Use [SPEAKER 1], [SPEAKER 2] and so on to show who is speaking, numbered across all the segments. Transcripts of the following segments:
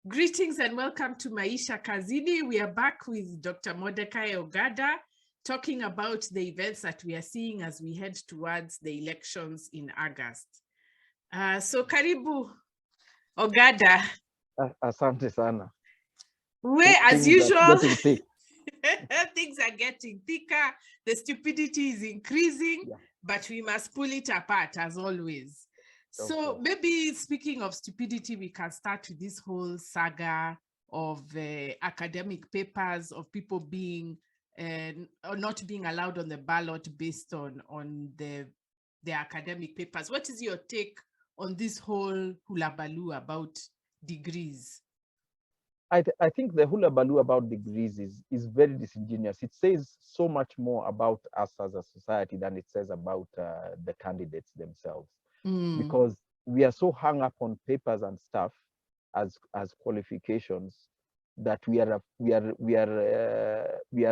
[SPEAKER 1] Greetings and welcome to Maisha Kazini. We are back with Dr. Mordecai Ogada talking about the events that we are seeing as we head towards the elections in August. So karibu Ogada.
[SPEAKER 2] Asante sana.
[SPEAKER 1] Where as usual,
[SPEAKER 2] things
[SPEAKER 1] are getting thicker, the stupidity is increasing, but we must pull it apart as always. So maybe speaking of stupidity, we can start with this whole saga of academic papers, of people being or not being allowed on the ballot based on the academic papers. What is your take on this whole hula baloo about degrees?
[SPEAKER 2] I think the hula baloo about degrees is very disingenuous. It says so much more about us as a society than it says about the candidates themselves. Because we are so hung up on papers and stuff as qualifications that we are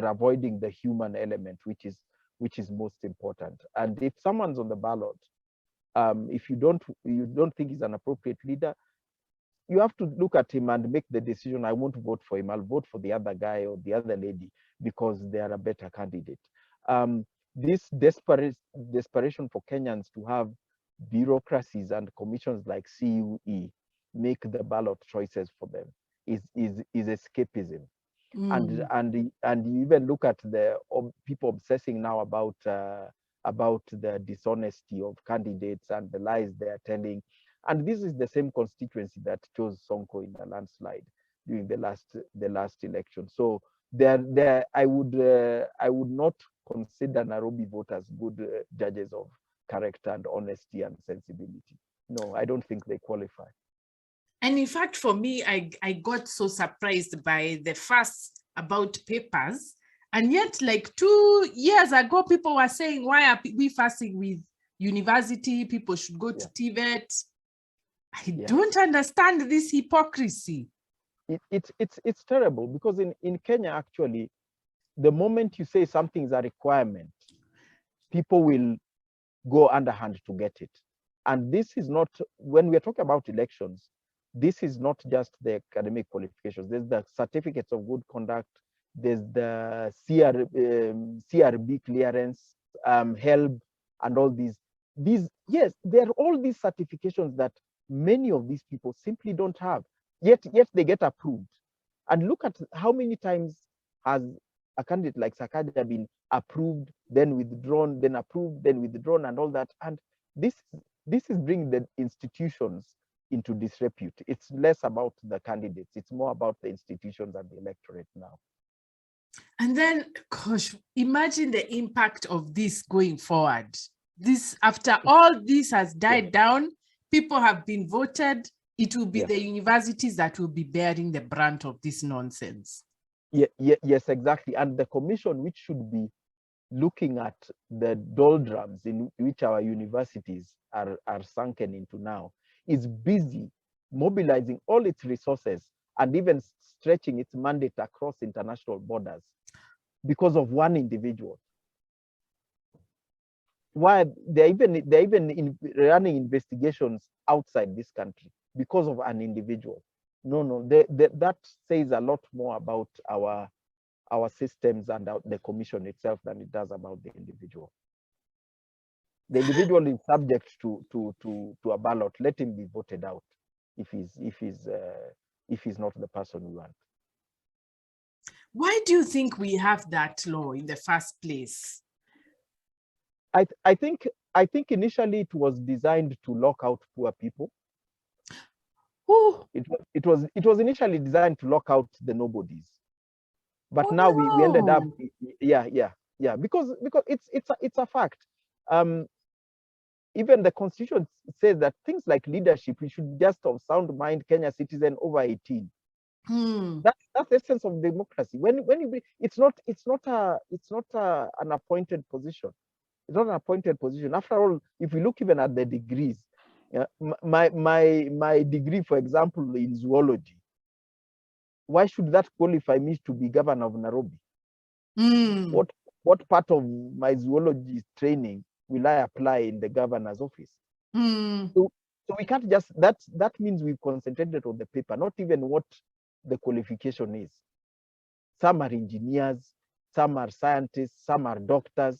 [SPEAKER 2] avoiding the human element, which is most important. And if someone's on the ballot, if you don't think he's an appropriate leader, you have to look at him and make the decision. I won't vote for him. I'll vote for the other guy or the other lady because they are a better candidate. This desperation for Kenyans to have bureaucracies and commissions like CUE make the ballot choices for them is escapism. And you even look at the people obsessing now about the dishonesty of candidates and the lies they are telling. And this is the same constituency that chose Sonko in a landslide during the last election. So I would not consider Nairobi voters good judges of character and honesty and sensibility. No, I don't think they qualify.
[SPEAKER 1] And in fact, for me, I got so surprised by the fuss about papers. And yet, like 2 years ago, people were saying, why are we fussing with university? People should go to TVET. I don't understand this hypocrisy.
[SPEAKER 2] It's terrible because in Kenya, actually, the moment you say something is a requirement, people will go underhand to get it. And this is not, when we're talking about elections, this is not just the academic qualifications. There's the certificates of good conduct, there's the CRB clearance, HELB, and all these. Yes, there are all these certifications that many of these people simply don't have, yet they get approved. And look at how many times has a candidate like Sakaja been approved, then withdrawn, then approved, then withdrawn, and all that. And this is bringing the institutions into disrepute. It's less about the candidates, it's more about the institutions and the electorate now.
[SPEAKER 1] And then, gosh, imagine the impact of this going forward. This, after all this has died down, people have been voted, it will be the universities that will be bearing the brunt of this nonsense.
[SPEAKER 2] Yes, exactly. And the commission, which should be looking at the doldrums in which our universities are sunken into now, is busy mobilizing all its resources and even stretching its mandate across international borders because of one individual. Why they're even running investigations outside this country because of an individual. No, that says a lot more about our systems and the commission itself than it does about the individual. The individual is subject to a ballot. Let him be voted out if he's not the person we want.
[SPEAKER 1] Why do you think we have that law in the first place?
[SPEAKER 2] I think initially it was designed to lock out poor people.
[SPEAKER 1] Ooh.
[SPEAKER 2] It was initially designed to lock out the nobodies, but now we ended up because it's a fact. Even the constitution says that things like leadership, we should just have sound mind Kenya citizen over 18. That's the essence of democracy. When it's not an appointed position. It's not an appointed position. After all, if we look even at the degrees, my degree, for example, in zoology, why should that qualify me to be governor of Nairobi? What part of my zoology training will I apply in the governor's office? So we can't just, that means we've concentrated on the paper, not even what the qualification is. Some are engineers, some are scientists, some are doctors.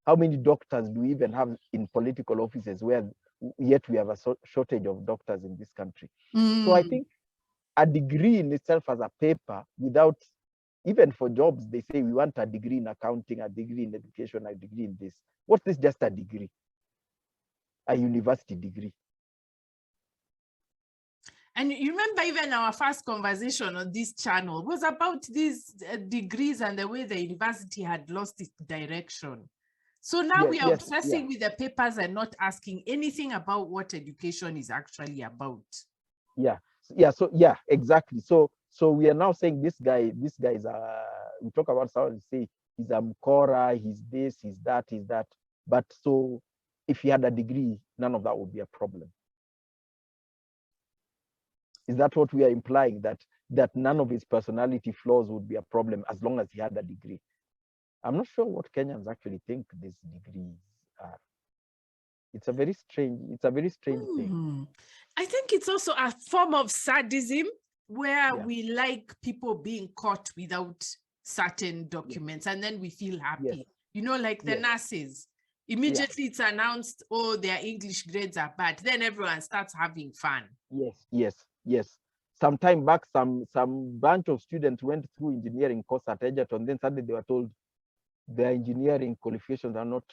[SPEAKER 2] How many doctors do we even have in political offices where yet we have a shortage of doctors in this country? So I think a degree in itself as a paper, without, even for jobs, they say we want a degree in accounting, a degree in education, a degree in this. What's this? Just a degree, a university degree.
[SPEAKER 1] And you remember even our first conversation on this channel was about these degrees and the way the university had lost its direction. So now we are obsessing with the papers and not asking anything about what education is actually about.
[SPEAKER 2] So exactly. So we are now saying this guy is we talk about someone, say he's a mkora, he's this, he's that. But so if he had a degree, none of that would be a problem. Is that what we are implying? That none of his personality flaws would be a problem as long as he had a degree? I'm not sure what Kenyans actually think these degrees are. It's a very strange thing.
[SPEAKER 1] I think it's also a form of sadism where we like people being caught without certain documents and then we feel happy. You know, like the nurses. Immediately it's announced, oh, their English grades are bad. Then everyone starts having fun.
[SPEAKER 2] Yes. Some time back, some bunch of students went through engineering course at Egerton. Then suddenly they were told their engineering qualifications are not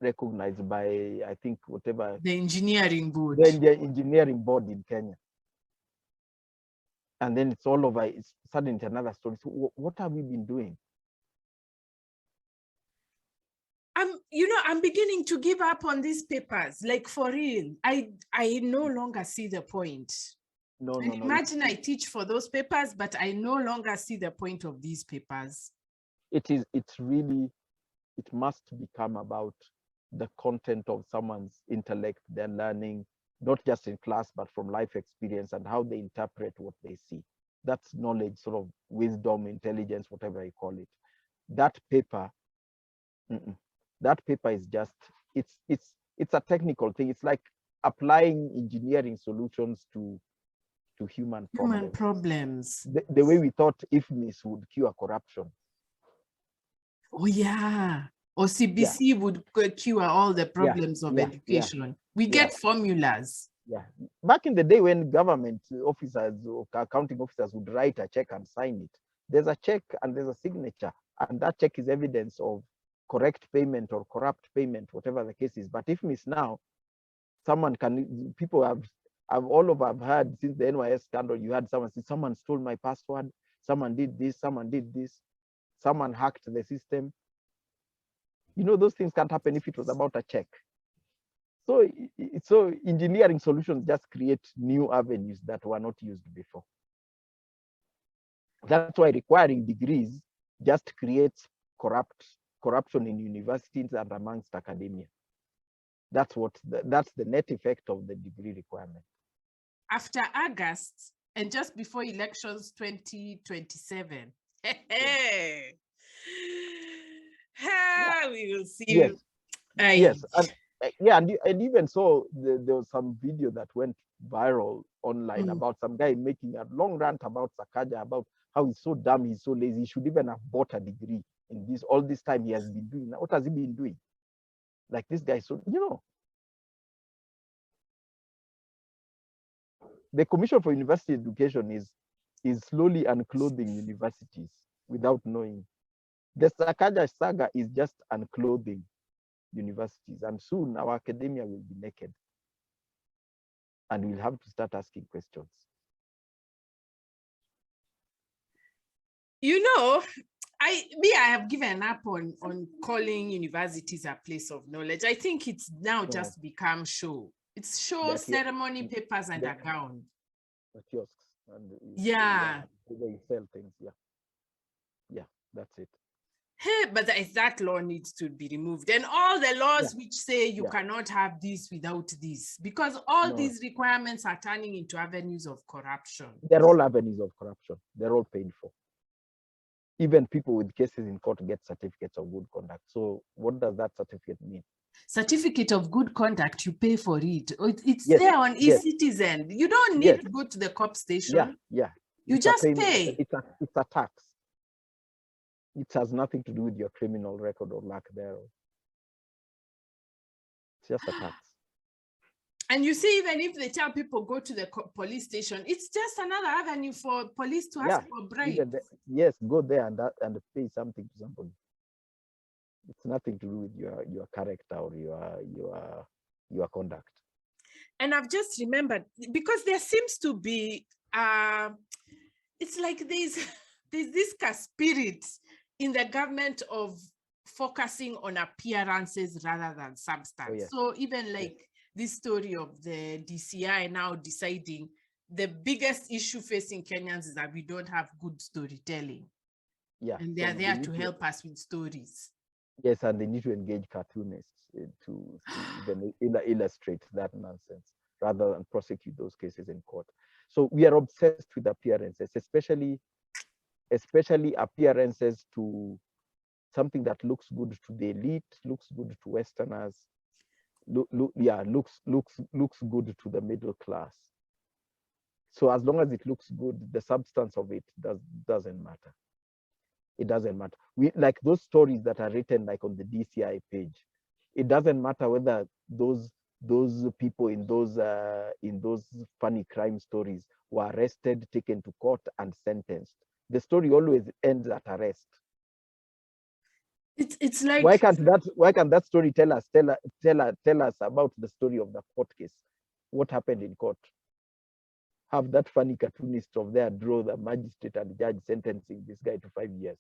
[SPEAKER 2] recognized by, I think, whatever.
[SPEAKER 1] The engineering board.
[SPEAKER 2] The engineering board in Kenya. And then it's all over. It's suddenly another story. So what have we been doing?
[SPEAKER 1] I'm beginning to give up on these papers. Like, for real, I no longer see the point.
[SPEAKER 2] No.
[SPEAKER 1] Imagine I teach for those papers, but I no longer see the point of these papers.
[SPEAKER 2] It must become about the content of someone's intellect, their learning, not just in class, but from life experience and how they interpret what they see. That's knowledge, sort of wisdom, intelligence, whatever you call it. That paper is just, it's a technical thing. It's like applying engineering solutions to human
[SPEAKER 1] problems.
[SPEAKER 2] The way we thought IFMIS would cure corruption.
[SPEAKER 1] Oh yeah. Or CBC would cure all the problems of education. We get formulas.
[SPEAKER 2] Back in the day when government officers or accounting officers would write a check and sign it, there's a check and there's a signature, and that check is evidence of correct payment or corrupt payment, whatever the case is. But if it's now, people have heard since the NYS scandal, you had someone say, someone stole my password, someone did this, someone hacked the system. You know, those things can't happen if it was about a check. So engineering solutions just create new avenues that were not used before. That's why requiring degrees just creates corruption in universities and amongst academia. That's the net effect of the degree requirement.
[SPEAKER 1] After August and just before elections 2027, we will see.
[SPEAKER 2] Yes. And even so, there was some video that went viral online about some guy making a long rant about Sakaja, about how he's so dumb, he's so lazy, he should even have bought a degree in this. All this time he has been doing. What has he been doing? Like, this guy, so, you know. The Commission for University Education is slowly unclothing universities without knowing. The Sakaja saga is just unclothing universities, and soon our academia will be naked, and we'll have to start asking questions.
[SPEAKER 1] You know, I have given up on calling universities a place of knowledge. I think it's now just become show. It's show, ceremony, papers, and a gown.
[SPEAKER 2] The kiosks and they sell things. Yeah, that's it.
[SPEAKER 1] Hey, but that law needs to be removed, and all the laws which say you cannot have this without this, because all these requirements are turning into avenues of corruption.
[SPEAKER 2] They're all avenues of corruption. They're all paid for. Even people with cases in court get certificates of good conduct. So what does that certificate mean?
[SPEAKER 1] certificate of good conduct, you pay for it. It's
[SPEAKER 2] Yes,
[SPEAKER 1] there on
[SPEAKER 2] yes.
[SPEAKER 1] e-citizen. You don't need
[SPEAKER 2] Yes.
[SPEAKER 1] to go to the cop station.
[SPEAKER 2] Yeah, yeah.
[SPEAKER 1] You
[SPEAKER 2] It's a
[SPEAKER 1] just
[SPEAKER 2] payment.
[SPEAKER 1] pay.
[SPEAKER 2] It's a tax. It has nothing to do with your criminal record or lack thereof. It's just a tax.
[SPEAKER 1] And you see, even if they tell people go to the police station, it's just another avenue for police to ask for bribes.
[SPEAKER 2] Yes, go there and pay something to somebody. It's nothing to do with your character or your conduct.
[SPEAKER 1] And I've just remembered, because there seems to be it's like there's this spirit in the government of focusing on appearances rather than substance. Oh, yeah. So even like this story of the DCI now deciding the biggest issue facing Kenyans is that we don't have good storytelling. Yeah. And they are there to help us with stories.
[SPEAKER 2] Yes, and they need to engage cartoonists to even illustrate that nonsense rather than prosecute those cases in court. So we are obsessed with appearances, especially appearances to something that looks good to the elite, looks good to Westerners, looks good to the middle class. So as long as it looks good, the substance of it doesn't matter. It doesn't matter. We like those stories that are written like on the DCI page. It doesn't matter whether those people in those funny crime stories were arrested, taken to court, and sentenced. The story always ends at arrest.
[SPEAKER 1] It's like,
[SPEAKER 2] why can't that story tell us about the story of the court case? What happened in court? Have that funny cartoonist of there draw the magistrate and judge sentencing this guy to 5 years.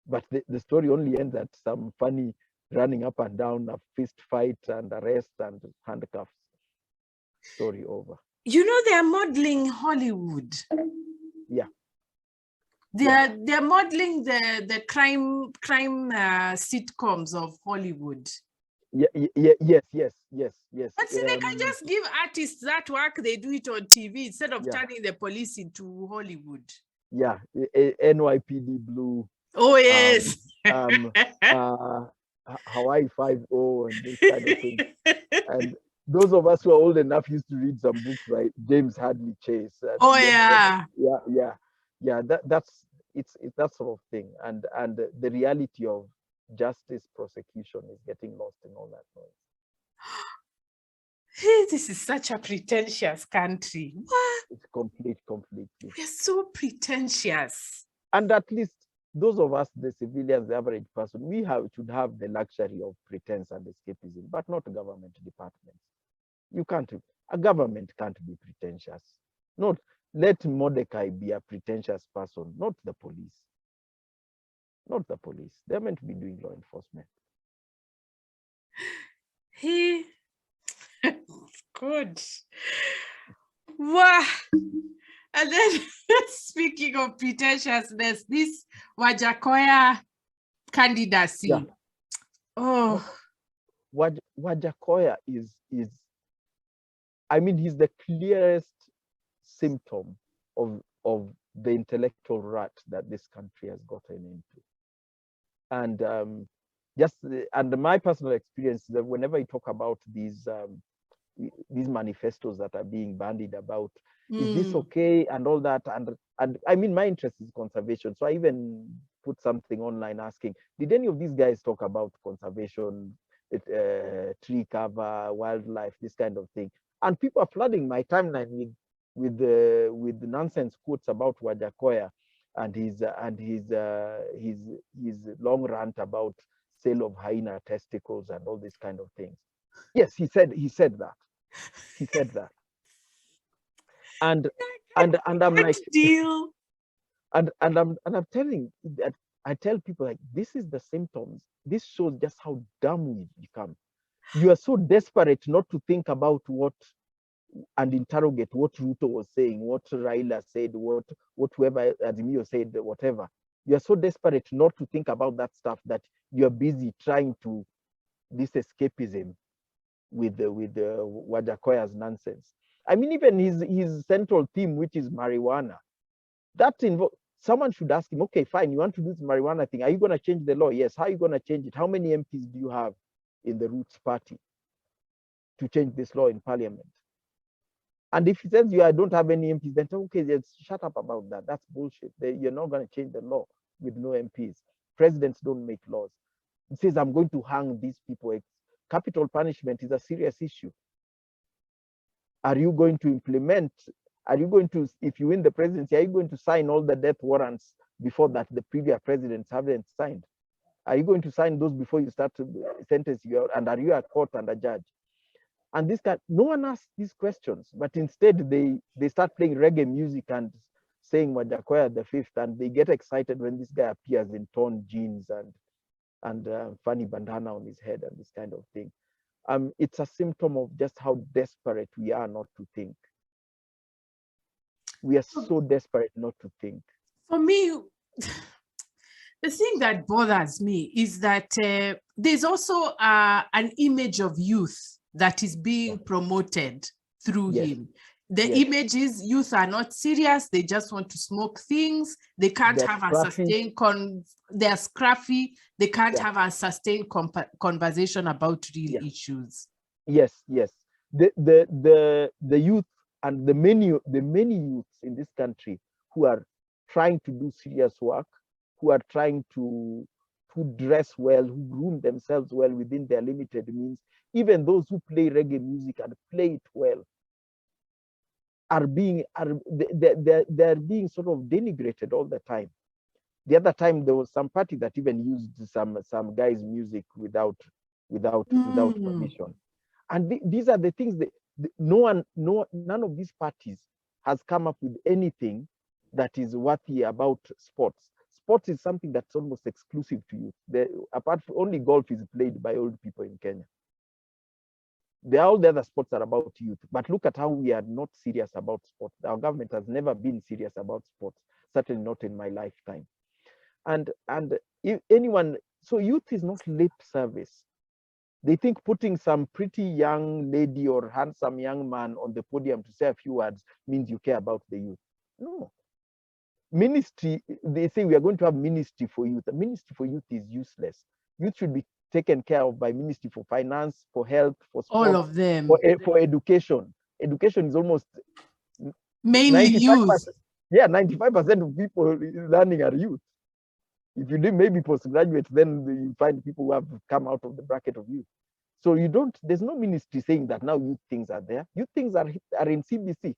[SPEAKER 2] But the story only ends at some funny running up and down, a fist fight and arrest and handcuffs. Story over.
[SPEAKER 1] You know, they are modeling Hollywood.
[SPEAKER 2] Yeah.
[SPEAKER 1] They're modeling the crime sitcoms of Hollywood.
[SPEAKER 2] Yes.
[SPEAKER 1] But see, they can just give artists that work, they do it on TV instead of turning the police into Hollywood.
[SPEAKER 2] Yeah, NYPD Blue.
[SPEAKER 1] Oh, yes.
[SPEAKER 2] Hawaii 5-0 and this kind of thing. And those of us who are old enough used to read some books, right? James Hadley Chase.
[SPEAKER 1] Oh, yeah.
[SPEAKER 2] Yeah. That's that sort of thing. And the reality of justice prosecution is getting lost in all that noise.
[SPEAKER 1] Hey, this is such a pretentious country. What?
[SPEAKER 2] It's completely.
[SPEAKER 1] We're so pretentious.
[SPEAKER 2] And at least those of us, the civilians, the average person, should have the luxury of pretense and escapism, but not government departments. A government can't be pretentious. Let Mordecai be a pretentious person, not the police. Not the police. They're meant to be doing law enforcement.
[SPEAKER 1] Good. Wow. And then speaking of pretentiousness, this Wajakoya candidacy. Yeah. Oh.
[SPEAKER 2] Wajakoya is he's the clearest symptom of the intellectual rut that this country has gotten into. And and my personal experience is that whenever I talk about these manifestos that are being bandied about, is this okay and all that, and I mean, my interest is conservation, so I even put something online asking, did any of these guys talk about conservation, tree cover, wildlife, this kind of thing? And people are flooding my timeline with the nonsense quotes about Wajakoya and his long rant about sale of hyena testicles and all these kind of things. Yes, he said that. He said that. And I'm like,
[SPEAKER 1] deal.
[SPEAKER 2] And I'm telling that, I tell people, like, this is the symptoms. This shows just how dumb we've become. You are so desperate not to think about and interrogate what Ruto was saying, what Raila said, what whoever Azimio said, whatever. You are so desperate not to think about that stuff that you're busy trying to this escapism with the Wajakoya's nonsense. I mean, even his central theme, which is marijuana, that involves, someone should ask him, okay, fine, you want to do this marijuana thing, are you going to change the law? Yes. How are you going to change it? How many MPs do you have in the Roots Party to change this law in Parliament. And if he says I don't have any MPs, then okay, just shut up about that. That's bullshit. You're not going to change the law with no MPs. Presidents don't make laws. He says, I'm going to hang these people. Capital punishment is a serious issue. Are you going to implement? Are you going to, if you win the presidency, are you going to sign all the death warrants before that the previous presidents haven't signed? Are you going to sign those before you start to sentence you out? And are you a court and a judge? And this guy, no one asks these questions, but instead they start playing reggae music and saying Wajakoya the Fifth, and they get excited when this guy appears in torn jeans and funny bandana on his head and this kind of thing. It's a symptom of just how desperate we are not to think. We are so desperate not to think.
[SPEAKER 1] For me, the thing that bothers me is that there's also an image of youth that is being promoted through him. The image is youth are not serious. They just want to smoke things. They can't have a sustained they're scruffy. They can't have a sustained conversation about real issues.
[SPEAKER 2] Yes. The youth and the many youths in this country who are trying to do serious work, who are trying to dress well, who groom themselves well within their limited means, even those who play reggae music and play it well, they're being sort of denigrated all the time. The other time there was some party that even used some guy's music without permission. And these are the things that none of these parties has come up with anything that is worthy about sports. Sports is something that's almost exclusive to youth. Apart from only golf is played by old people in Kenya. All the other sports are about youth, but look at how we are not serious about sports. Our government has never been serious about sports, certainly not in my lifetime. And if anyone, so youth is not lip service. They think putting some pretty young lady or handsome young man on the podium to say a few words means you care about the youth. No. Ministry, they say we are going to have ministry for youth. The ministry for youth is useless. Youth should be taken care of by Ministry for Finance, for Health, for Sport,
[SPEAKER 1] all of them,
[SPEAKER 2] for education. Education is almost
[SPEAKER 1] mainly 95%, youth.
[SPEAKER 2] Yeah, 95% of people learning are youth. If you do maybe postgraduate, then you find people who have come out of the bracket of youth. So there's no ministry saying that now youth things are there. Youth things are in CBC.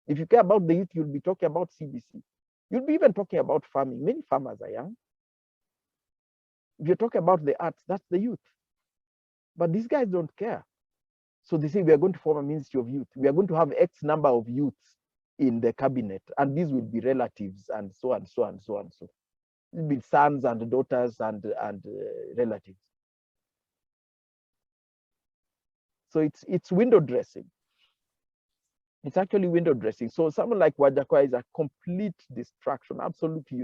[SPEAKER 2] If you care about the youth, you'll be talking about CBC. You'll be even talking about farming. Many farmers are young. If you're talking about the arts, that's the youth. But these guys don't care. So they say we are going to form a ministry of youth. We are going to have X number of youths in the cabinet, and these will be relatives and so and so and so and so. It will be sons and daughters and relatives. So it's window dressing. It's actually window dressing. So someone like Wajakoya is a complete distraction, absolutely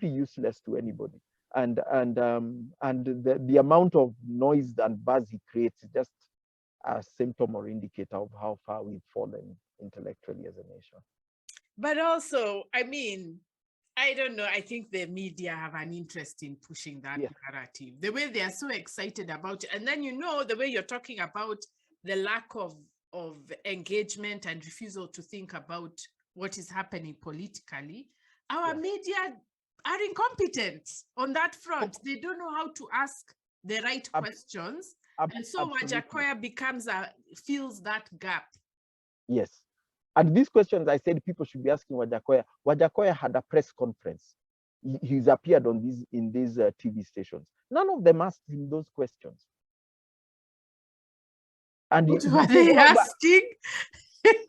[SPEAKER 2] useless to anybody. And the amount of noise and buzz he creates is just a symptom or indicator of how far we've fallen intellectually as a nation.
[SPEAKER 1] But also, I mean, I don't know, I think the media have an interest in pushing that narrative, the way they are so excited about it. And then, the way you're talking about the lack of engagement and refusal to think about what is happening politically, our media are incompetent on that front. They don't know how to ask the right questions. And so Wajakoya fills that gap.
[SPEAKER 2] Yes. And these questions I said people should be asking Wajakoya. Wajakoya had a press conference. He's appeared in these TV stations. None of them asked him those questions. And
[SPEAKER 1] what are they asking?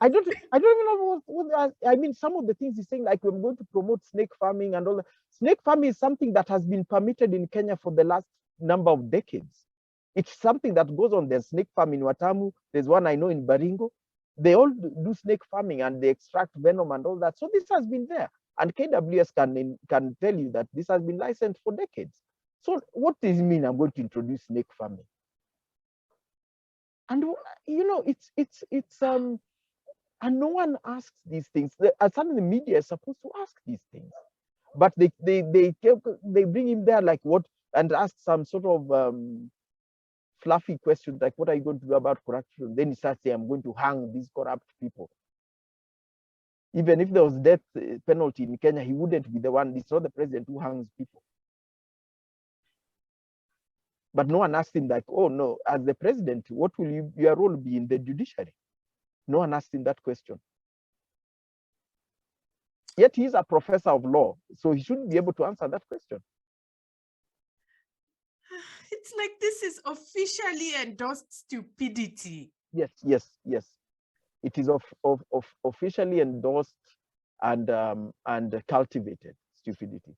[SPEAKER 2] I don't even know what I mean. Some of the things he's saying, like we're going to promote snake farming and all that. Snake farming is something that has been permitted in Kenya for the last number of decades. It's something that goes on. There's snake farm in Watamu. There's one I know in Baringo. They all do snake farming and they extract venom and all that. So this has been there. And KWS can tell you that this has been licensed for decades. So what does it mean I'm going to introduce snake farming? And and no one asks these things. Suddenly the media is supposed to ask these things, but they bring him there like what and ask some sort of fluffy questions like, what are you going to do about corruption? Then he starts saying, I'm going to hang these corrupt people. Even if there was death penalty in Kenya, he wouldn't be the one. It's not the president who hangs people. But no one asked him like, oh no, as the president, what will your role be in the judiciary? No one asked him that question. Yet he's a professor of law, so he shouldn't be able to answer that question.
[SPEAKER 1] It's like this is officially endorsed stupidity.
[SPEAKER 2] Yes, yes, yes. It is officially endorsed and cultivated stupidity.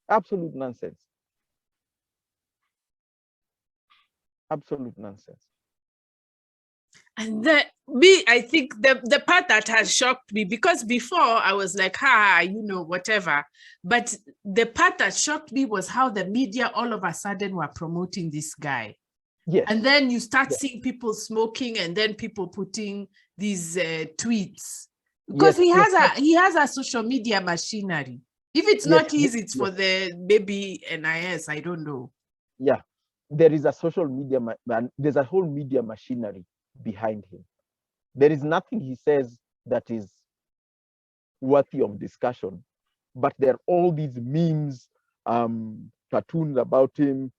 [SPEAKER 2] Absolute nonsense. Absolute nonsense.
[SPEAKER 1] And I think the part that has shocked me, because before I was like, whatever. But the part that shocked me was how the media all of a sudden were promoting this guy.
[SPEAKER 2] Yes.
[SPEAKER 1] And then you start seeing people smoking and then people putting these tweets. Because he has a social media machinery. If it's not his, it's for the maybe NIS, I don't know.
[SPEAKER 2] Yeah, there is a social media, there's a whole media machinery behind him. There is nothing he says that is worthy of discussion, but there are all these memes, cartoons about him,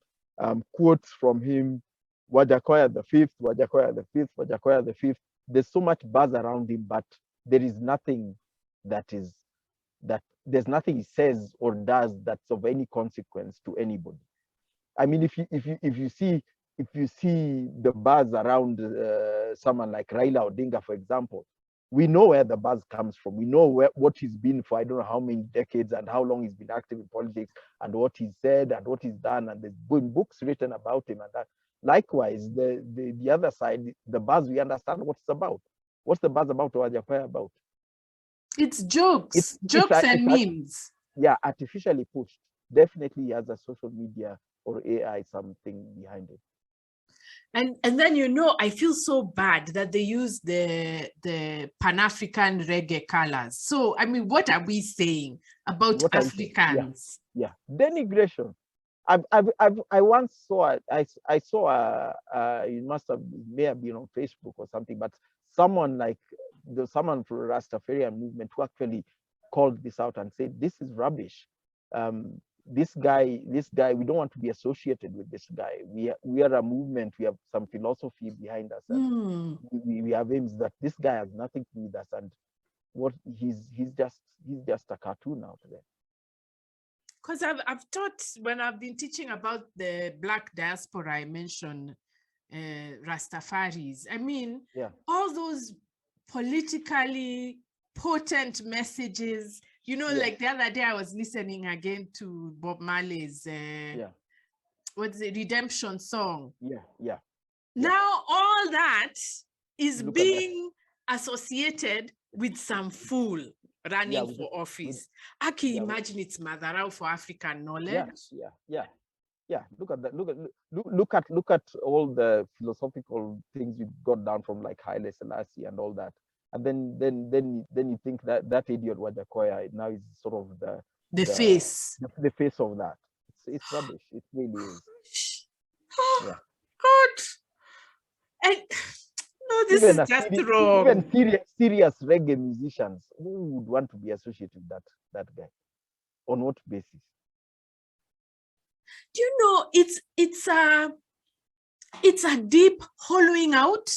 [SPEAKER 2] quotes from him, Wajakoya the fifth, Wajakoya the fifth, Wajakoya the fifth. There's so much buzz around him, but there is nothing there's nothing he says or does that's of any consequence to anybody. I mean, if you see the buzz around someone like Raila Odinga, for example, we know where the buzz comes from. We know what he's been for I don't know how many decades and how long he's been active in politics and what he's said and what he's done, and there's been books written about him and that. Likewise, the other side, the buzz, we understand what it's about. What's the buzz about Wajakoya about?
[SPEAKER 1] It's jokes, and memes.
[SPEAKER 2] Yeah, artificially pushed. Definitely he has a social media or AI something behind it.
[SPEAKER 1] And then, I feel so bad that they use the Pan-African Reggae Colours. So, I mean, what are we saying about Africans?
[SPEAKER 2] Yeah, denigration. I once saw I saw may have been on Facebook or something, but someone from the Rastafarian movement who actually called this out and said, this is rubbish. This guy, we don't want to be associated with this guy. We are a movement, we have some philosophy behind us. And we have aims that this guy has nothing to do with us, and what he's just a cartoon out there.
[SPEAKER 1] Because I've taught, when I've been teaching about the Black diaspora, I mentioned Rastafaris. I mean, all those politically potent messages, like the other day I was listening again to Bob Marley's what's the redemption song. Now all that is being associated with some fool running for office. I can imagine it's Madarao for African knowledge.
[SPEAKER 2] Yeah. Look at that. Look at all the philosophical things you got down from like Haile Selassie and all that. And then you think that idiot Wajakoya now is sort of the face of that. It's rubbish. It really is.
[SPEAKER 1] Yeah. God. And no, this is just wrong.
[SPEAKER 2] Even serious reggae musicians, who would want to be associated with that guy? On what basis?
[SPEAKER 1] Do you know it's a deep hollowing out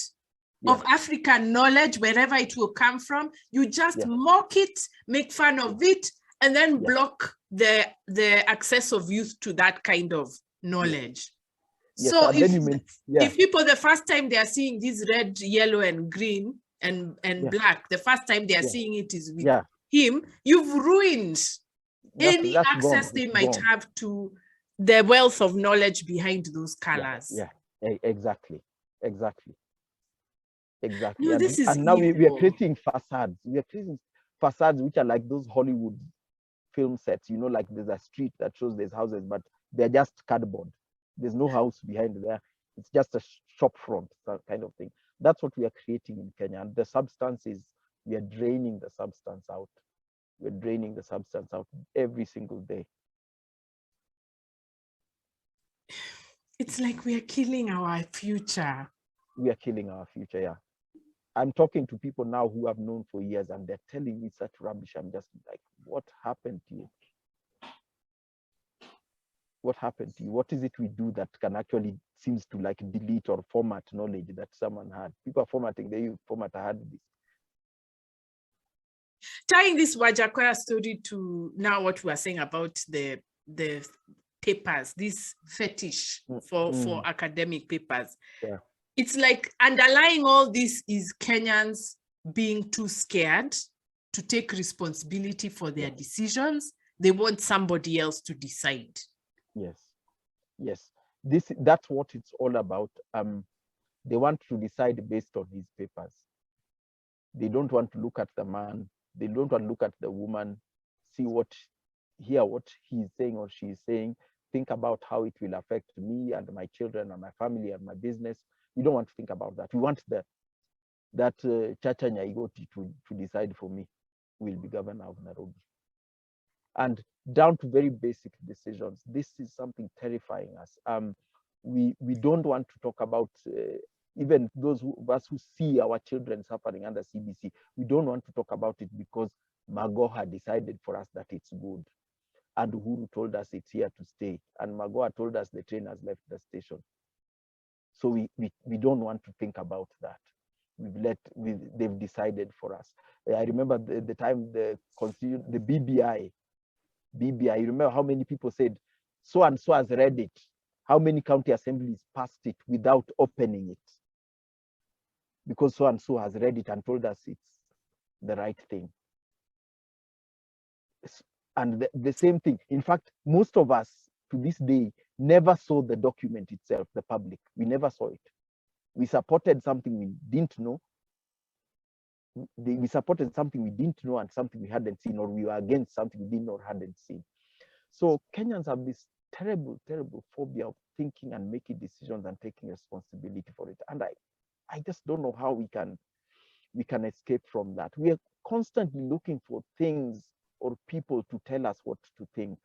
[SPEAKER 1] of African knowledge wherever it will come from? You just mock it, make fun of it, and then block the access of youth to that kind of knowledge. So if people, the first time they are seeing this red, yellow, and green and black, the first time they are seeing it is with him, you've ruined any access they might have to the wealth of knowledge behind those colors.
[SPEAKER 2] Exactly.
[SPEAKER 1] No, this is
[SPEAKER 2] and now we are creating facades. We are creating facades which are like those Hollywood film sets, like there's a street that shows there's houses, but they're just cardboard. There's no house behind there. It's just a shop front kind of thing. That's what we are creating in Kenya. And the substance is, we are draining the substance out. We're draining the substance out every single day.
[SPEAKER 1] It's like we are killing our future.
[SPEAKER 2] We are killing our future, yeah. I'm talking to people now who I've known for years, and they're telling me such rubbish. I'm just like, what happened to you? What happened to you? What is it we do that can actually seems to like delete or format knowledge that someone had? People are formatting, they format, I had this.
[SPEAKER 1] Tying this Wajakoya story to now what we are saying about the papers, this fetish for academic papers.
[SPEAKER 2] Yeah.
[SPEAKER 1] It's like underlying all this is Kenyans being too scared to take responsibility for their decisions. They want somebody else to decide.
[SPEAKER 2] Yes, yes. That's what it's all about. They want to decide based on his papers. They don't want to look at the man. They don't want to look at the woman, hear what he's saying or she's saying, think about how it will affect me and my children and my family and my business. We don't want to think about that. We want that Chacha Nyaigoti to decide for me who will be governor of Nairobi. And down to very basic decisions. This is something terrifying us. We don't want to talk about even those of us who see our children suffering under CBC. We don't want to talk about it because Magoha decided for us that it's good. And Uhuru told us it's here to stay. And Magoha told us the train has left the station. So we don't want to think about that. They've decided for us. I remember the time the BBI, you remember how many people said, so and so has read it. How many county assemblies passed it without opening it? Because so and so has read it and told us it's the right thing. And the same thing. In fact, most of us to this day never saw the document itself, the public. We never saw it. We supported something we didn't know. We supported something we didn't know and something we hadn't seen, or we were against something we didn't know or hadn't seen. So Kenyans have this terrible, terrible phobia of thinking and making decisions and taking responsibility for it. And I just don't know how we can escape from that. We are constantly looking for things or people to tell us what to think.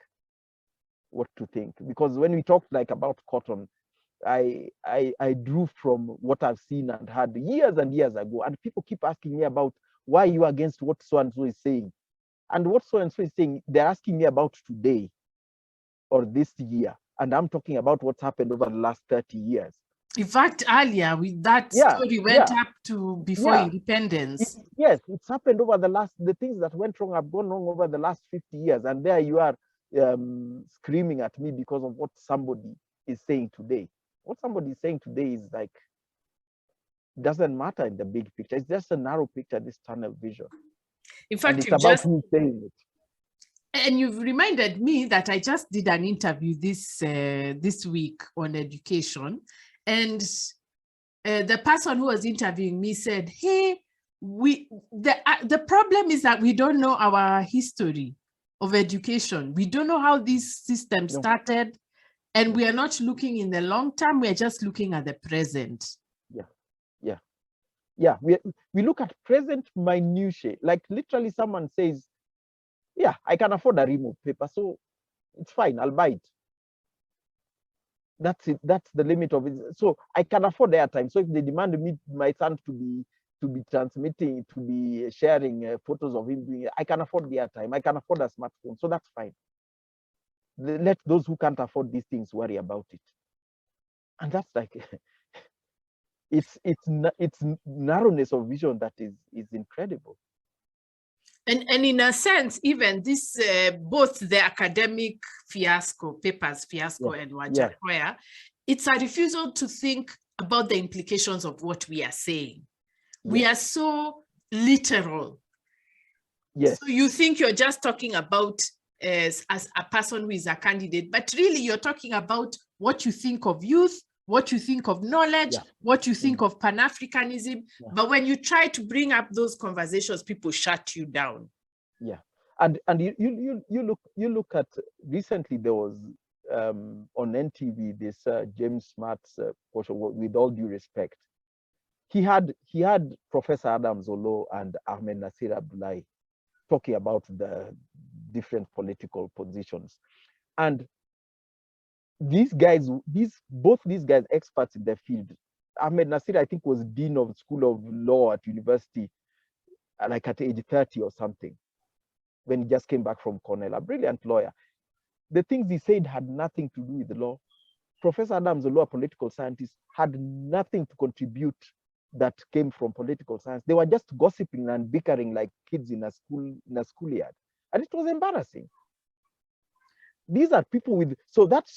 [SPEAKER 2] Because when we talked like about cotton, I drew from what I've seen and heard years and years ago, and people keep asking me about why you are against what so and so is saying, and what so and so is saying. They're asking me about today or this year, and I'm talking about what's happened over the last 30 years.
[SPEAKER 1] In fact, earlier with that story went up to before independence.
[SPEAKER 2] Yes, it's happened over the things that went wrong have gone wrong over the last 50 years, and there you are screaming at me because of what somebody is saying today. What somebody is saying today is like, doesn't matter in the big picture. It's just a narrow picture, this tunnel vision.
[SPEAKER 1] In fact,
[SPEAKER 2] it's about who's saying it.
[SPEAKER 1] And you've reminded me that I just did an interview this week on education, and the person who was interviewing me said, hey, the problem is that we don't know our history of education. We don't know how this system started, and we are not looking in the long term. We're just looking at the present.
[SPEAKER 2] Yeah. We look at present minutiae. Like literally someone says, yeah, I can afford a ream of paper, so it's fine, I'll buy it. That's it. That's the limit of it. So I can afford airtime. So if they demand me, my son to be transmitting, to be sharing photos of him doing it, I can afford the airtime. I can afford a smartphone. So that's fine. Let those who can't afford these things worry about it. And that's like, it's narrowness of vision that is incredible.
[SPEAKER 1] And in a sense, even this, both the academic fiasco, and Wajakoya, it's a refusal to think about the implications of what we are saying. We are so literal.
[SPEAKER 2] Yes.
[SPEAKER 1] So you think you're just talking about as a person who is a candidate, but really you're talking about what you think of youth, what you think of knowledge, what you think of Pan-Africanism. But when you try to bring up those conversations, people shut you down.
[SPEAKER 2] Yeah. And you look at, recently there was on NTV this James Smart's with all due respect. He had Professor Adams Olo and Ahmed Nasir Abdullahi talking about the different political positions. And these guys, both these guys, experts in their field. Ahmed Nasir, I think, was dean of School of Law at university, like at age 30 or something, when he just came back from Cornell, a brilliant lawyer. The things he said had nothing to do with the law. Professor Adams, a law political scientist, had nothing to contribute that came from political science. They were just gossiping and bickering like kids in a schoolyard, and it was embarrassing. These are people with, so that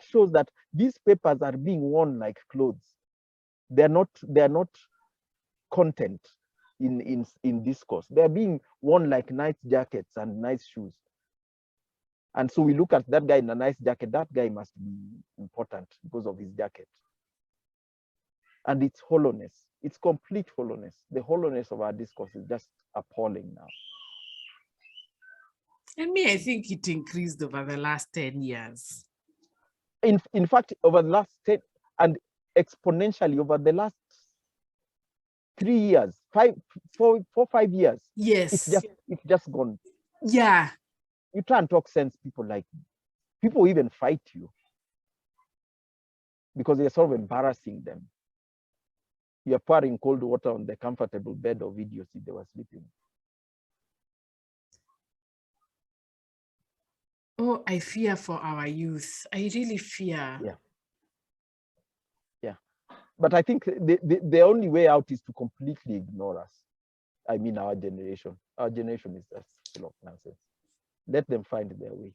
[SPEAKER 2] shows that these papers are being worn like clothes. They're not content in discourse. They're being worn like nice jackets and nice shoes. And so we look at that guy in a nice jacket. That guy must be important because of his jacket. And it's hollowness. It's complete hollowness. The hollowness of our discourse is just appalling now.
[SPEAKER 1] And I think it increased over the last 10 years.
[SPEAKER 2] In fact, over the last 10, and exponentially over the last 3 years, 5 years.
[SPEAKER 1] Yes.
[SPEAKER 2] It's just gone.
[SPEAKER 1] Yeah.
[SPEAKER 2] You try and talk sense, people even fight you because they're sort of embarrassing them. You're pouring cold water on the comfortable bed of idiocy they were sleeping.
[SPEAKER 1] Oh, I fear for our youth. I really fear.
[SPEAKER 2] Yeah. But I think the only way out is to completely ignore us. I mean, our generation. Our generation is just full of nonsense. Let them find their way,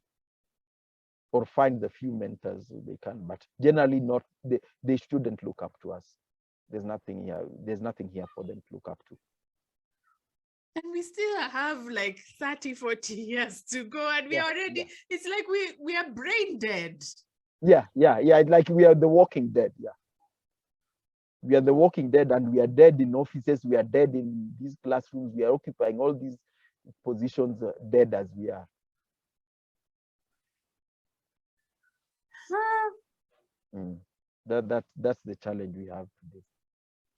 [SPEAKER 2] or find the few mentors they can. But generally, not. They shouldn't look up to us. There's nothing here. There's nothing here for them to look up to.
[SPEAKER 1] And we still have like 30, 40 years to go, and we already. It's like we are brain dead. Yeah.
[SPEAKER 2] Like we are the Walking Dead. Yeah. We are the Walking Dead, and we are dead in offices. We are dead in these classrooms. We are occupying all these positions, dead as we are. That's the challenge we have today.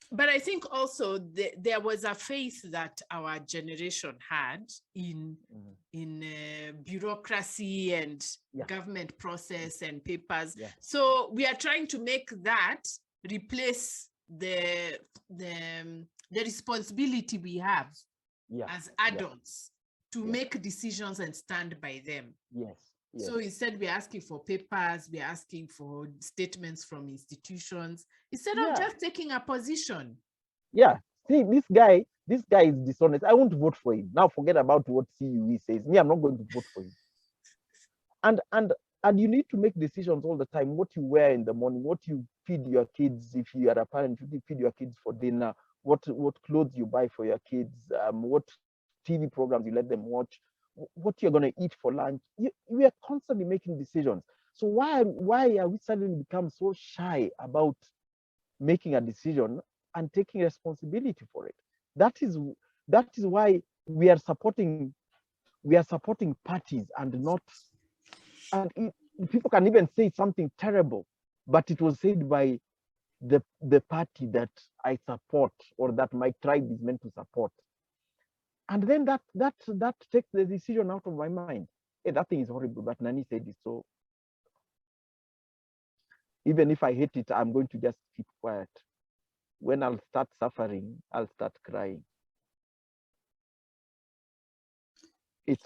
[SPEAKER 1] But I think also there was a faith that our generation had in bureaucracy and government process and papers. Yeah. So we are trying to make that replace the responsibility we have as adults to make decisions and stand by them.
[SPEAKER 2] Yes.
[SPEAKER 1] So instead, we're asking for papers, we're asking for statements from institutions, instead of just taking a position.
[SPEAKER 2] Yeah. See, this guy is dishonest. I won't vote for him. Now forget about what CUE says. Me, I'm not going to vote for him. And you need to make decisions all the time. What you wear in the morning, what you feed your kids, if you are a parent, you feed your kids for dinner, what clothes you buy for your kids, what TV programs you let them watch, what you're going to eat for lunch. We are constantly making decisions. So why are we suddenly become so shy about making a decision and taking responsibility for it? That is why we are supporting parties and not, and people can even say something terrible, but it was said by the party that I support or that my tribe is meant to support. And then that takes the decision out of my mind. Hey, that thing is horrible, but Nani said it, so even if I hate it, I'm going to just keep quiet. When I'll start suffering, I'll start crying. It's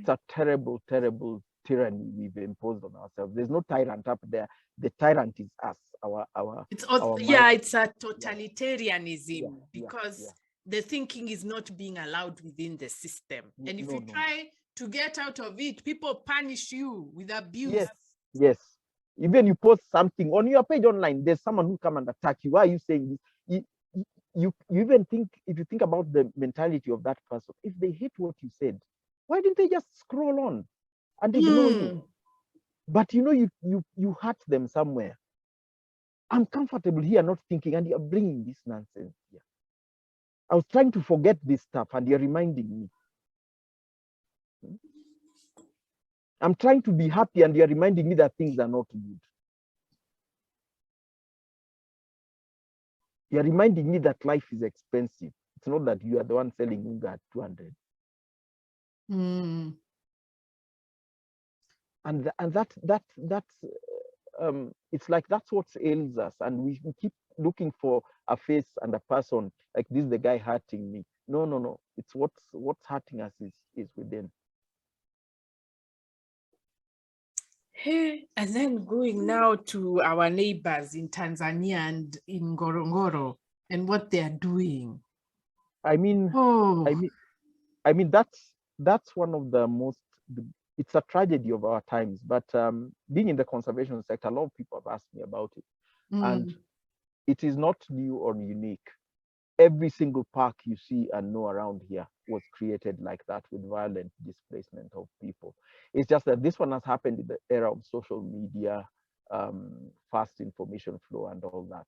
[SPEAKER 2] a terrible, terrible tyranny we've imposed on ourselves. There's no tyrant up there. The tyrant is us.
[SPEAKER 1] It's a totalitarianism because the thinking is not being allowed within the system. And if you try to get out of it, people punish you with abuse.
[SPEAKER 2] Yes. Even you post something on your page online, there's someone who come and attack you. Why are you saying this? You even think, if you think about the mentality of that person, if they hate what you said, why didn't they just scroll on and ignore you? But you hurt them somewhere. I'm comfortable here not thinking, and you're bringing this nonsense here. I was trying to forget this stuff, and you're reminding me. I'm trying to be happy, and you're reminding me that things are not good. You're reminding me that life is expensive. It's not that you are the one selling Unga at 200. And that's it's like that's what ails us, and we keep looking for a face and a person, like this is the guy hurting me. No, no, no. It's what's hurting us is within.
[SPEAKER 1] Hey, and then going now to our neighbors in Tanzania and in Ngorongoro and what they are doing.
[SPEAKER 2] I mean,
[SPEAKER 1] oh.
[SPEAKER 2] I mean that's one of the most. It's a tragedy of our times. But being in the conservation sector, a lot of people have asked me about it, and it is not new or unique. Every single park you see and know around here was created like that, with violent displacement of people. It's just that this one has happened in the era of social media, fast information flow and all that.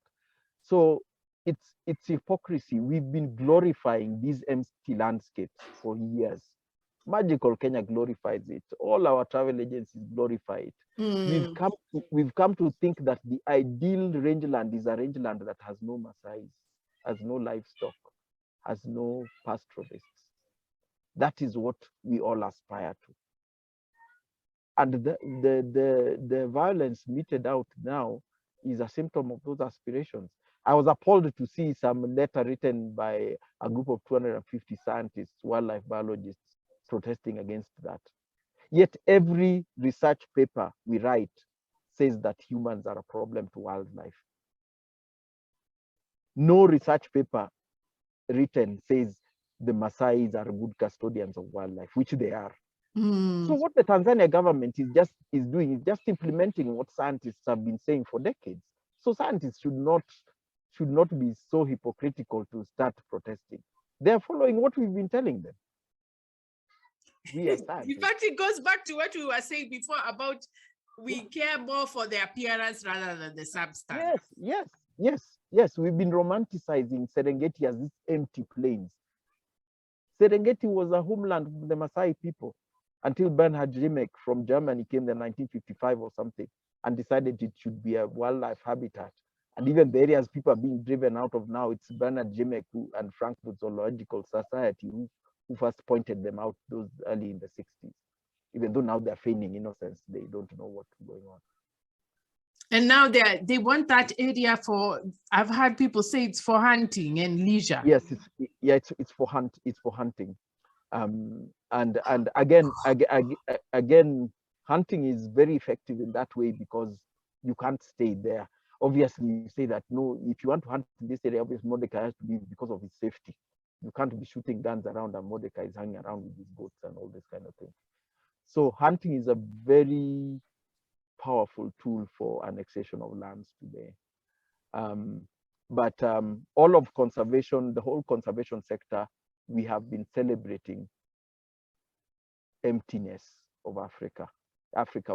[SPEAKER 2] So it's hypocrisy. We've been glorifying these empty landscapes for years. Magical Kenya glorifies it. All our travel agencies glorify it. We've come to think that the ideal rangeland is a rangeland that has no Maasais, has no livestock, has no pastoralists. That is what we all aspire to. And the violence meted out now is a symptom of those aspirations. I was appalled to see some letter written by a group of 250 scientists, wildlife biologists, protesting against that. Yet every research paper we write says that humans are a problem to wildlife. No research paper written says the Maasais are good custodians of wildlife, which they are. So what the Tanzania government is doing is just implementing what scientists have been saying for decades. So scientists should not be so hypocritical to start protesting. They're following what we've been telling them. We are scientists.
[SPEAKER 1] In fact, it goes back to what we were saying before about we care more for the appearance rather than the substance.
[SPEAKER 2] Yes. We've been romanticizing Serengeti as these empty plains. Serengeti was a homeland of the Maasai people until Bernhard Riemek from Germany came in 1955 or something and decided it should be a wildlife habitat. And even the areas people are being driven out of now, it's Bernhard Riemek and Frankfurt Zoological Society who first pointed them out those early in the 60s. Even though now they're feigning innocence, they don't know what's going on.
[SPEAKER 1] And now they want that area for, I've heard people say it's for hunting and leisure.
[SPEAKER 2] Yes, it's for hunting. And again, hunting is very effective in that way because you can't stay there. Obviously, you say that no, if you want to hunt in this area, obviously Mordecai has to be because of his safety. You can't be shooting guns around and Mordecai is hanging around with his boats and all this kind of thing. So hunting is a very powerful tool for annexation of lands today. But all of conservation, the whole conservation sector, we have been celebrating emptiness of Africa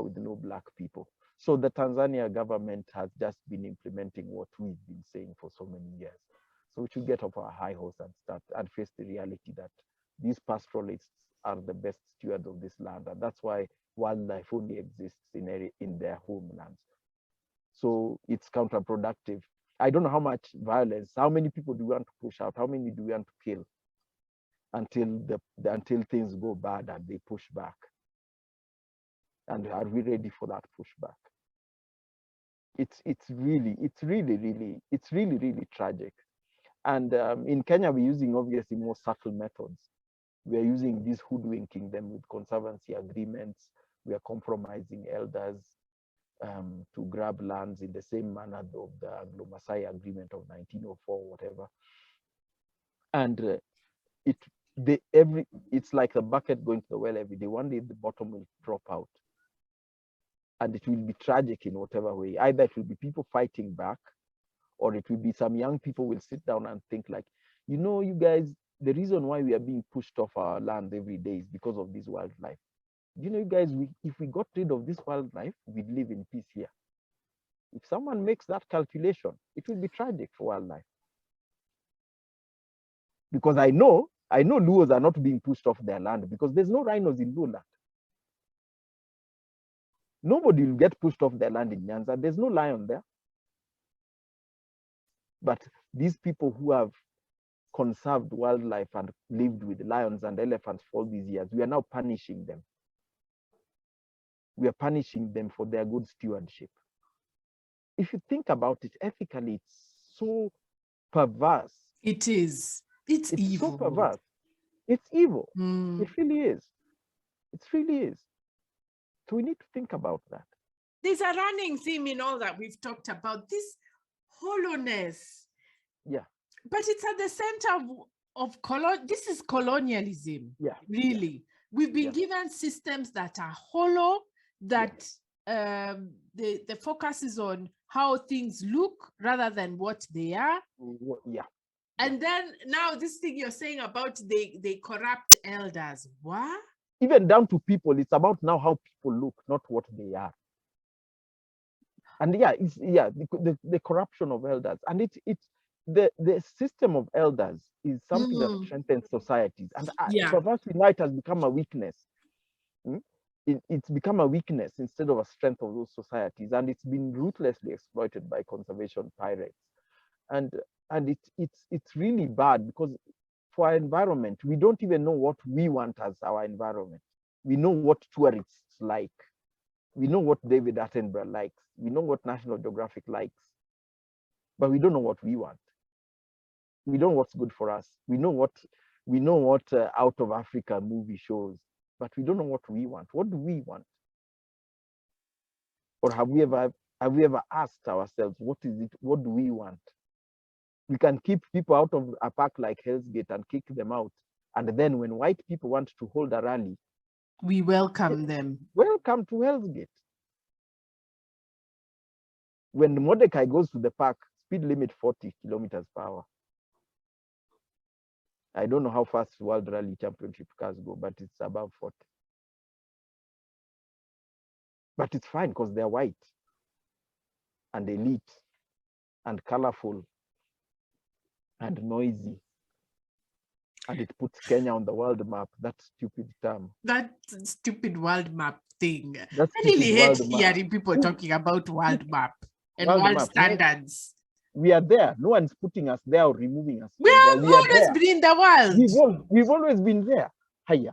[SPEAKER 2] with no black people. So the Tanzania government has just been implementing what we've been saying for so many years. So we should get off our high horse and start and face the reality that these pastoralists are the best stewards of this land. And that's why wildlife only exists in their homelands. So it's counterproductive. I don't know how much violence, how many people do we want to push out? How many do we want to kill until things go bad and they push back? And are we ready for that pushback? It's really tragic. And in Kenya, we're using obviously more subtle methods. We are using this hoodwinking them with conservancy agreements. We are compromising elders to grab lands in the same manner of the Anglo-Maasai agreement of 1904, whatever. And it's like a bucket going to the well every day. One day the bottom will drop out. And it will be tragic in whatever way. Either it will be people fighting back, or it will be some young people will sit down and think like, you know, you guys, the reason why we are being pushed off our land every day is because of this wildlife. You know, you guys, if we got rid of this wildlife, we'd live in peace here. If someone makes that calculation, it will be tragic for wildlife. Because I know Luos are not being pushed off their land because there's no rhinos in Luo land. Nobody will get pushed off their land in Nyanza. There's no lion there. But these people who have conserved wildlife and lived with lions and elephants for all these years, we are now punishing them. We are punishing them for their good stewardship. if you think about it ethically, it's so perverse.
[SPEAKER 1] It is. It's evil.
[SPEAKER 2] So perverse. It's evil. It really is. It really is. So we need to think about that.
[SPEAKER 1] There's a running theme in all that we've talked about, this hollowness.
[SPEAKER 2] Yeah.
[SPEAKER 1] But it's at the center of this is colonialism.
[SPEAKER 2] Yeah.
[SPEAKER 1] Really.
[SPEAKER 2] Yeah.
[SPEAKER 1] We've been given systems that are hollow, that the focus is on how things look rather than what they are.
[SPEAKER 2] Yeah.
[SPEAKER 1] And then now this thing you're saying about they corrupt elders. What?
[SPEAKER 2] Even down to people, it's about now how people look, not what they are. And yeah, it's the corruption of elders. And it's the system of elders is something that strengthens societies. And perversely now it has become a weakness. It's become a weakness instead of a strength of those societies. And it's been ruthlessly exploited by conservation pirates. And it's really bad, because for our environment, we don't even know what we want as our environment. We know what tourists like. We know what David Attenborough likes. We know what National Geographic likes. But we don't know what we want. We know what's good for us. We know what out of Africa movie shows, but we don't know what we want. What do we want? Or have we ever asked ourselves, what is it? What do we want? We can keep people out of a park like Hell's Gate and kick them out. And then when white people want to hold a rally,
[SPEAKER 1] we welcome them.
[SPEAKER 2] Welcome to Hell's Gate. When Mordecai goes to the park, speed limit 40 kilometers per hour. I don't know how fast World Rally Championship cars go, but it's above 40. But it's fine because they're white and elite and colorful and noisy. And it puts Kenya on the world map. That stupid term.
[SPEAKER 1] That stupid world map thing. I really hate hearing people talking about world map and world standards.
[SPEAKER 2] We are there. No one's putting us there or removing us.
[SPEAKER 1] We have always been in the world.
[SPEAKER 2] We've always been there. Hiya.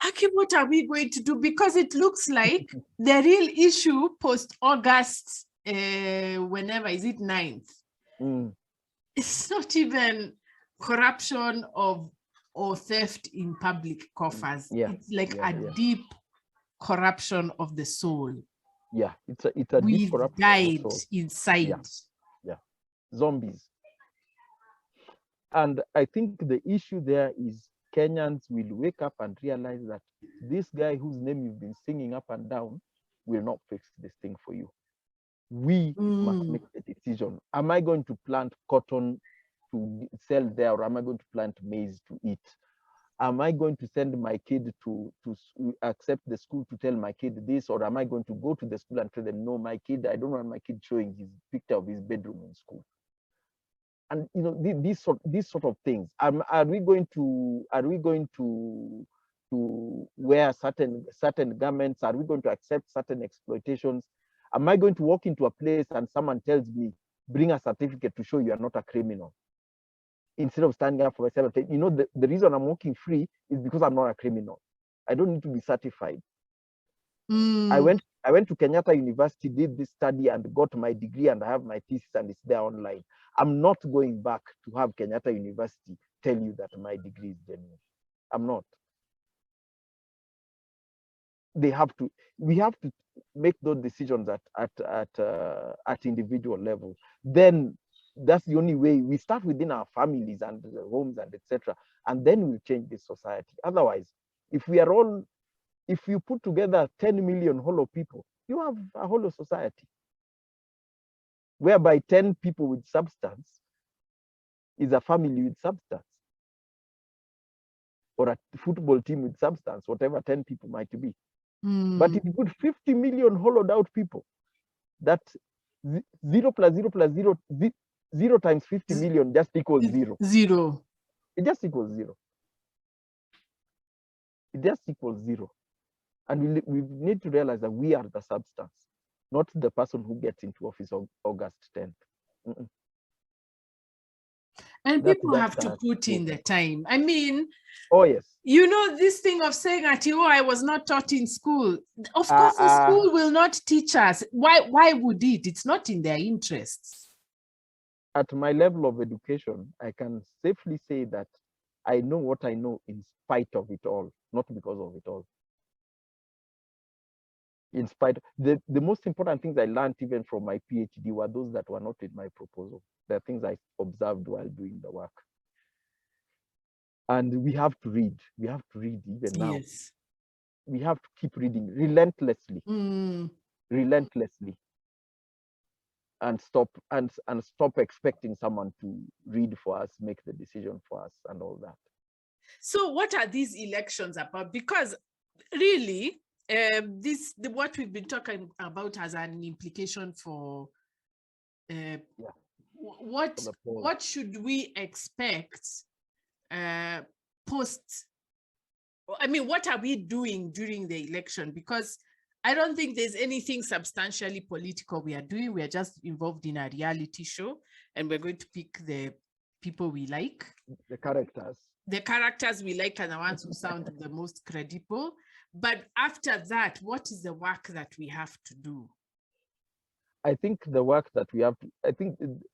[SPEAKER 1] Okay, what are we going to do? Because it looks like the real issue post-August, whenever, is it 9th? It's not even corruption or theft in public coffers. It's like a deep corruption of the soul.
[SPEAKER 2] Yeah, it's a deep corruption.
[SPEAKER 1] We've died inside.
[SPEAKER 2] Yeah, zombies. And I think the issue there is Kenyans will wake up and realize that this guy whose name you've been singing up and down will not fix this thing for you. We must make the decision. Am I going to plant cotton to sell there, or am I going to plant maize to eat? Am I going to send my kid to accept the school to tell my kid this, or am I going to go to the school and tell them, no, my kid, I don't want my kid showing his picture of his bedroom in school? And you know, these sort of things. Are we going to wear certain garments? Are we going to accept certain exploitations? Am I going to walk into a place and someone tells me, bring a certificate to show you are not a criminal? Instead of standing up for myself, you know, the reason I'm walking free is because I'm not a criminal. I don't need to be certified. I went to Kenyatta University, did this study and got my degree, and I have my thesis and it's there online. I'm not going back to have Kenyatta University tell you that my degree is genuine. I'm not. We have to make those decisions at individual level. Then that's the only way. We start within our families and homes and etc. And then we'll change this society. Otherwise, if you put together 10 million hollow people, you have a hollow society, whereby 10 people with substance is a family with substance, or a football team with substance, whatever 10 people might be. But if you put 50 million hollowed out people, that 0 plus 0 plus 0, 0 times 50 million just equals 0. It just equals 0. It just equals 0. And we need to realize that we are the substance, not the person who gets into office on August 10th.
[SPEAKER 1] And people have to put in the time. I mean,
[SPEAKER 2] oh yes,
[SPEAKER 1] you know, this thing of saying that, oh, I was not taught in school. Of course, the school will not teach us. Why would it? It's not in their interests.
[SPEAKER 2] At my level of education, I can safely say that I know what I know in spite of it all, not because of it all. In spite, the most important things I learned even from my PhD were those that were not in my proposal. The things I observed while doing the work. And we have to read. We have to read even now.
[SPEAKER 1] Yes.
[SPEAKER 2] We have to keep reading relentlessly. Relentlessly. And stop expecting someone to read for us, make the decision for us, and all that.
[SPEAKER 1] So what are these elections about? Because really, what we've been talking about has an implication for what should we expect post? I mean, what are we doing during the election? Because I don't think there's anything substantially political we are doing. We are just involved in a reality show, and we're going to pick the people we like.
[SPEAKER 2] The characters.
[SPEAKER 1] The characters we like are the ones who sound the most credible. But after that, what is the work that we have to do?
[SPEAKER 2] I think the work that we have to,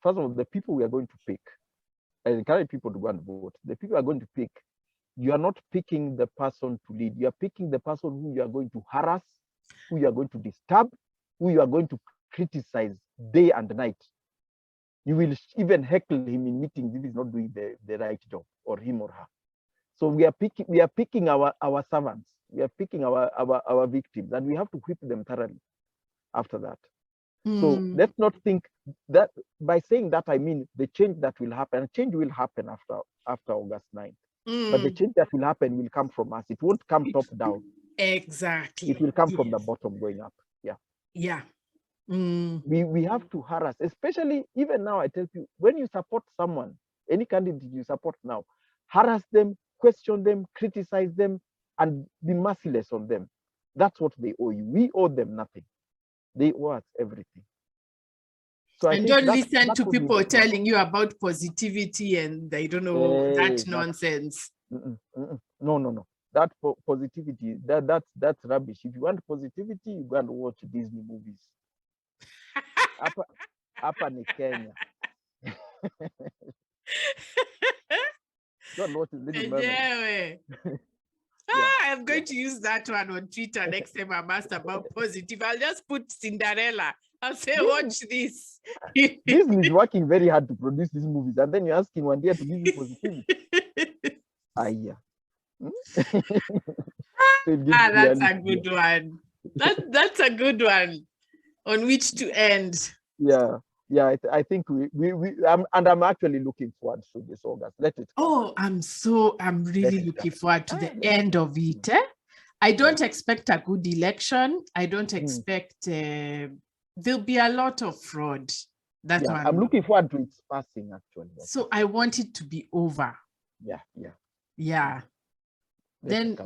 [SPEAKER 2] first of all, the people we are going to pick, I encourage people to go and vote. The people are going to pick, you are not picking the person to lead. You are picking the person who you are going to harass, who you are going to disturb, who you are going to criticize day and night. You will even heckle him in meetings if he's not doing the right job, or him or her. So we are picking our servants. We are picking our victims, and we have to whip them thoroughly after that. So let's not think that by saying that, I mean the change that will happen. Change will happen after August 9th. But the change that will happen will come from us. It won't come top down.
[SPEAKER 1] Exactly.
[SPEAKER 2] It will come from the bottom going up. Yeah.
[SPEAKER 1] Yeah.
[SPEAKER 2] We have to harass, especially even now. I tell you, when you support someone, any candidate you support now, harass them, question them, criticize them, and be merciless on them. That's what they owe you. We owe them nothing. They owe us everything. So
[SPEAKER 1] and don't listen to people telling you about positivity and I don't know that nonsense.
[SPEAKER 2] No. That positivity, that's rubbish. If you want positivity, you go and watch Disney movies. Hapa ni Kenya. Don't watch Little Mermaid.
[SPEAKER 1] I'm going to use that one on Twitter next time I'm asked about positive. I'll just put Cinderella. I'll say, watch this.
[SPEAKER 2] Disney is working very hard to produce these movies, and then you're asking one day to give you positivity. Yeah.
[SPEAKER 1] That's a good one. That's a good one on which to end.
[SPEAKER 2] Yeah. I think I'm actually looking forward to this August. Let it come.
[SPEAKER 1] I'm really looking forward to the end of it. I don't expect a good election. I don't expect there'll be a lot of fraud. That one.
[SPEAKER 2] I'm looking forward to its passing actually.
[SPEAKER 1] So I want it to be over.
[SPEAKER 2] Yeah.
[SPEAKER 1] Then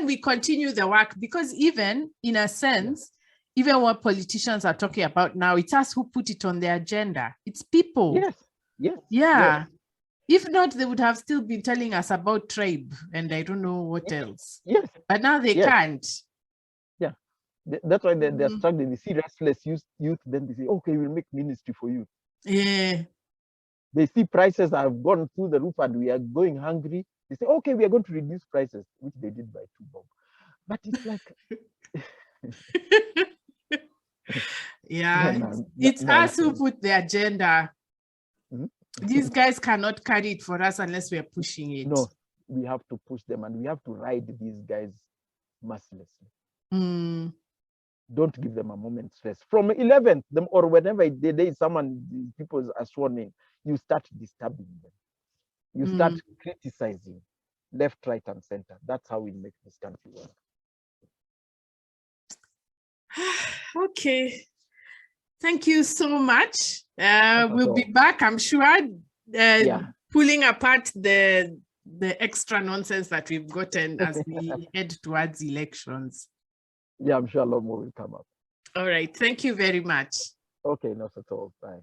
[SPEAKER 1] we continue the work, because even in a sense, even what politicians are talking about now, it's us who put it on the agenda. It's people.
[SPEAKER 2] Yes.
[SPEAKER 1] If not, they would have still been telling us about tribe and I don't know what else.
[SPEAKER 2] Yes.
[SPEAKER 1] But now they can't.
[SPEAKER 2] Yeah. That's why they're struggling. They see restless youth, then they say, okay, we'll make ministry for you.
[SPEAKER 1] Yeah.
[SPEAKER 2] They see prices have gone through the roof and we are going hungry. They say, okay, we are going to reduce prices, which they did by 2 bob. But it's like...
[SPEAKER 1] it's us who put the agenda. These guys cannot carry it for us unless we are pushing it.
[SPEAKER 2] No, we have to push them and we have to ride these guys mercilessly. Don't give them a moment's rest. From 11th, them or whenever the day people are sworn in, you start disturbing them. You start criticizing left, right, and center. That's how we make this country work.
[SPEAKER 1] Okay. Thank you so much. We'll be back, I'm sure, pulling apart the extra nonsense that we've gotten as we head towards elections.
[SPEAKER 2] Yeah, I'm sure a lot more will come up.
[SPEAKER 1] All right. Thank you very much.
[SPEAKER 2] Okay, not at all. Bye.